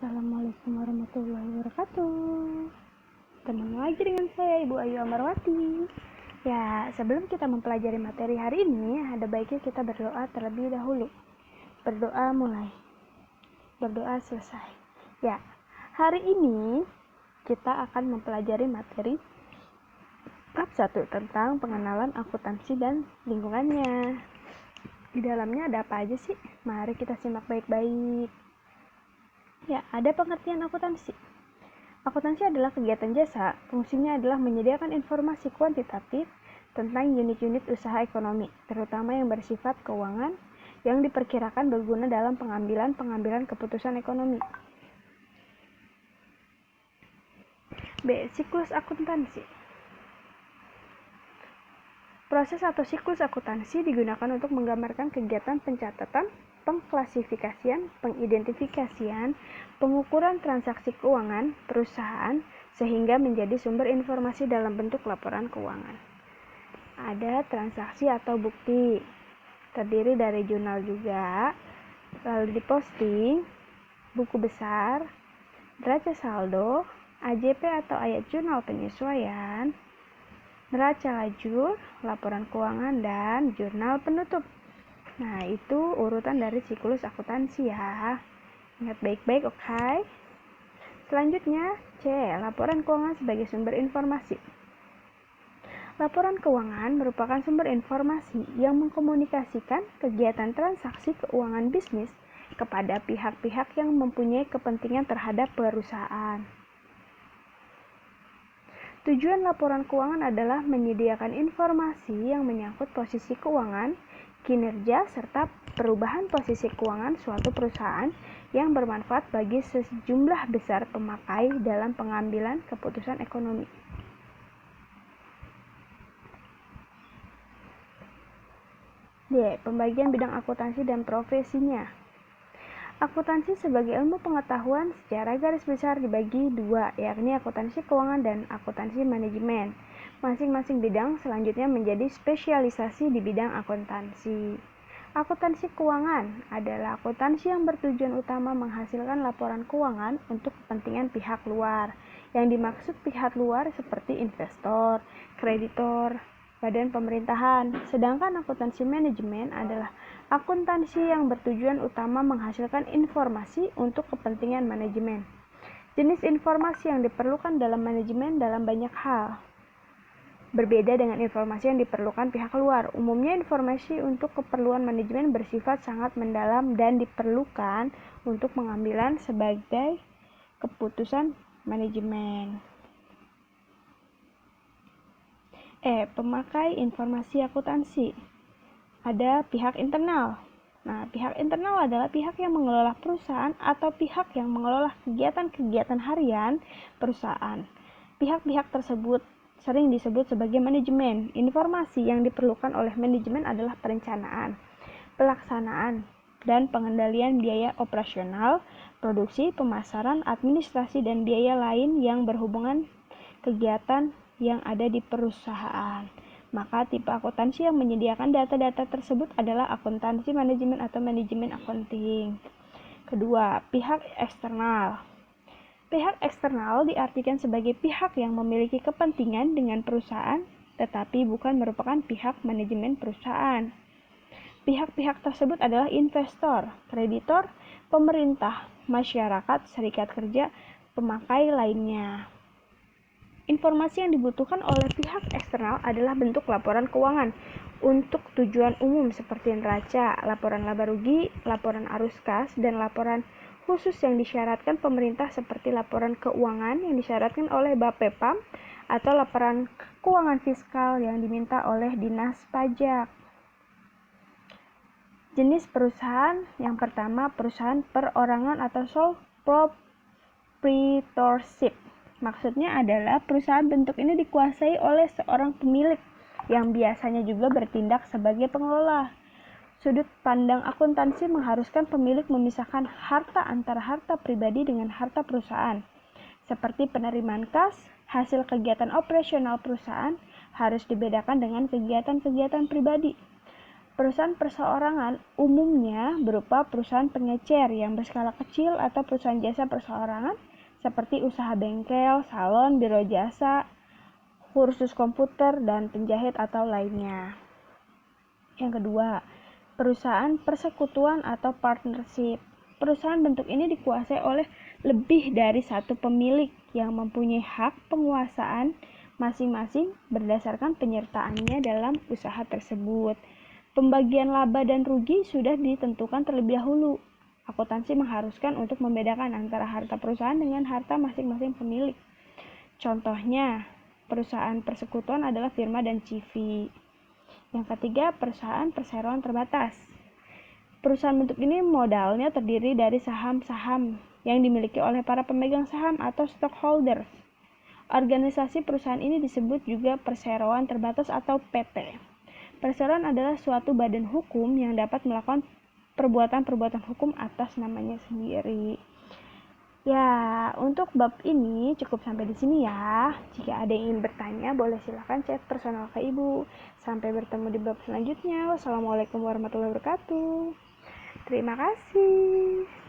Assalamualaikum warahmatullahi wabarakatuh. Ketemu lagi dengan saya Ibu Ayu Amarwati. Ya, sebelum kita mempelajari materi hari ini, ada baiknya kita berdoa terlebih dahulu. Berdoa mulai, berdoa selesai. Ya, hari ini kita akan mempelajari materi bab 1 tentang pengenalan akuntansi dan lingkungannya. Di dalamnya ada apa aja sih? Mari kita simak baik-baik. Ya, ada pengertian akuntansi. Akuntansi adalah kegiatan jasa, fungsinya adalah menyediakan informasi kuantitatif tentang unit-unit usaha ekonomi, terutama yang bersifat keuangan, yang diperkirakan berguna dalam pengambilan keputusan ekonomi. B. Siklus akuntansi. Proses atau siklus akuntansi digunakan untuk menggambarkan kegiatan pencatatan, pengklasifikasian, pengidentifikasian, pengukuran transaksi keuangan perusahaan sehingga menjadi sumber informasi dalam bentuk laporan keuangan. Ada transaksi atau bukti, terdiri dari jurnal juga, lalu diposting, buku besar, neraca saldo, AJP atau ayat jurnal penyesuaian, neraca lajur, laporan keuangan, dan jurnal penutup. Nah, itu urutan dari siklus akuntansi ya. Ingat baik-baik, oke? Selanjutnya, C. Laporan keuangan sebagai sumber informasi. Laporan keuangan merupakan sumber informasi yang mengkomunikasikan kegiatan transaksi keuangan bisnis kepada pihak-pihak yang mempunyai kepentingan terhadap perusahaan. Tujuan laporan keuangan adalah menyediakan informasi yang menyangkut posisi keuangan, kinerja, serta perubahan posisi keuangan suatu perusahaan yang bermanfaat bagi sejumlah besar pemakai dalam pengambilan keputusan ekonomi. D. Pembagian bidang akuntansi dan profesinya. Akuntansi sebagai ilmu pengetahuan secara garis besar dibagi dua, yakni akuntansi keuangan dan akuntansi manajemen. Masing-masing bidang selanjutnya menjadi spesialisasi di bidang akuntansi. Akuntansi keuangan adalah akuntansi yang bertujuan utama menghasilkan laporan keuangan untuk kepentingan pihak luar. Yang dimaksud pihak luar seperti investor, kreditor, badan pemerintahan. Sedangkan akuntansi manajemen adalah akuntansi yang bertujuan utama menghasilkan informasi untuk kepentingan manajemen. Jenis informasi yang diperlukan dalam manajemen dalam banyak hal berbeda dengan informasi yang diperlukan pihak luar. Umumnya informasi untuk keperluan manajemen bersifat sangat mendalam dan diperlukan untuk pengambilan sebagai keputusan manajemen. E. Pemakai informasi akuntansi. Ada pihak internal. Nah, pihak internal adalah pihak yang mengelola perusahaan atau pihak yang mengelola kegiatan-kegiatan harian perusahaan. Pihak-pihak tersebut sering disebut sebagai manajemen. Informasi yang diperlukan oleh manajemen adalah perencanaan, pelaksanaan, dan pengendalian biaya operasional, produksi, pemasaran, administrasi, dan biaya lain yang berhubungan kegiatan yang ada di perusahaan. Maka tipe akuntansi yang menyediakan data-data tersebut adalah akuntansi manajemen atau manajemen accounting. Kedua, pihak eksternal. Pihak eksternal diartikan sebagai pihak yang memiliki kepentingan dengan perusahaan, tetapi bukan merupakan pihak manajemen perusahaan. Pihak-pihak tersebut adalah investor, kreditor, pemerintah, masyarakat, serikat kerja, pemakai lainnya. Informasi yang dibutuhkan oleh pihak eksternal adalah bentuk laporan keuangan untuk tujuan umum seperti neraca, laporan laba rugi, laporan arus kas, dan laporan khusus yang disyaratkan pemerintah seperti laporan keuangan yang disyaratkan oleh Bapepam atau laporan keuangan fiskal yang diminta oleh Dinas Pajak. Jenis perusahaan yang pertama, perusahaan perorangan atau sole proprietorship. Maksudnya adalah perusahaan bentuk ini dikuasai oleh seorang pemilik yang biasanya juga bertindak sebagai pengelola. Sudut pandang akuntansi mengharuskan pemilik memisahkan harta antara harta pribadi dengan harta perusahaan. Seperti penerimaan kas, hasil kegiatan operasional perusahaan harus dibedakan dengan kegiatan-kegiatan pribadi. Perusahaan perseorangan umumnya berupa perusahaan pengecer yang berskala kecil atau perusahaan jasa perseorangan seperti usaha bengkel, salon, biro jasa, kursus komputer, dan penjahit atau lainnya. Yang kedua, perusahaan persekutuan atau partnership. Perusahaan bentuk ini dikuasai oleh lebih dari satu pemilik yang mempunyai hak penguasaan masing-masing berdasarkan penyertaannya dalam usaha tersebut. Pembagian laba dan rugi sudah ditentukan terlebih dahulu. Akuntansi mengharuskan untuk membedakan antara harta perusahaan dengan harta masing-masing pemilik. Contohnya, perusahaan persekutuan adalah firma dan CV. Yang ketiga, perusahaan perseroan terbatas. Perusahaan bentuk ini modalnya terdiri dari saham-saham yang dimiliki oleh para pemegang saham atau stockholders. Organisasi perusahaan ini disebut juga perseroan terbatas atau PT. Perseroan adalah suatu badan hukum yang dapat melakukan perbuatan-perbuatan hukum atas namanya sendiri. Ya, untuk bab ini cukup sampai di sini ya. Jika ada yang ingin bertanya, boleh silakan chat personal ke Ibu. Sampai bertemu di bab selanjutnya. Wassalamualaikum warahmatullahi wabarakatuh. Terima kasih.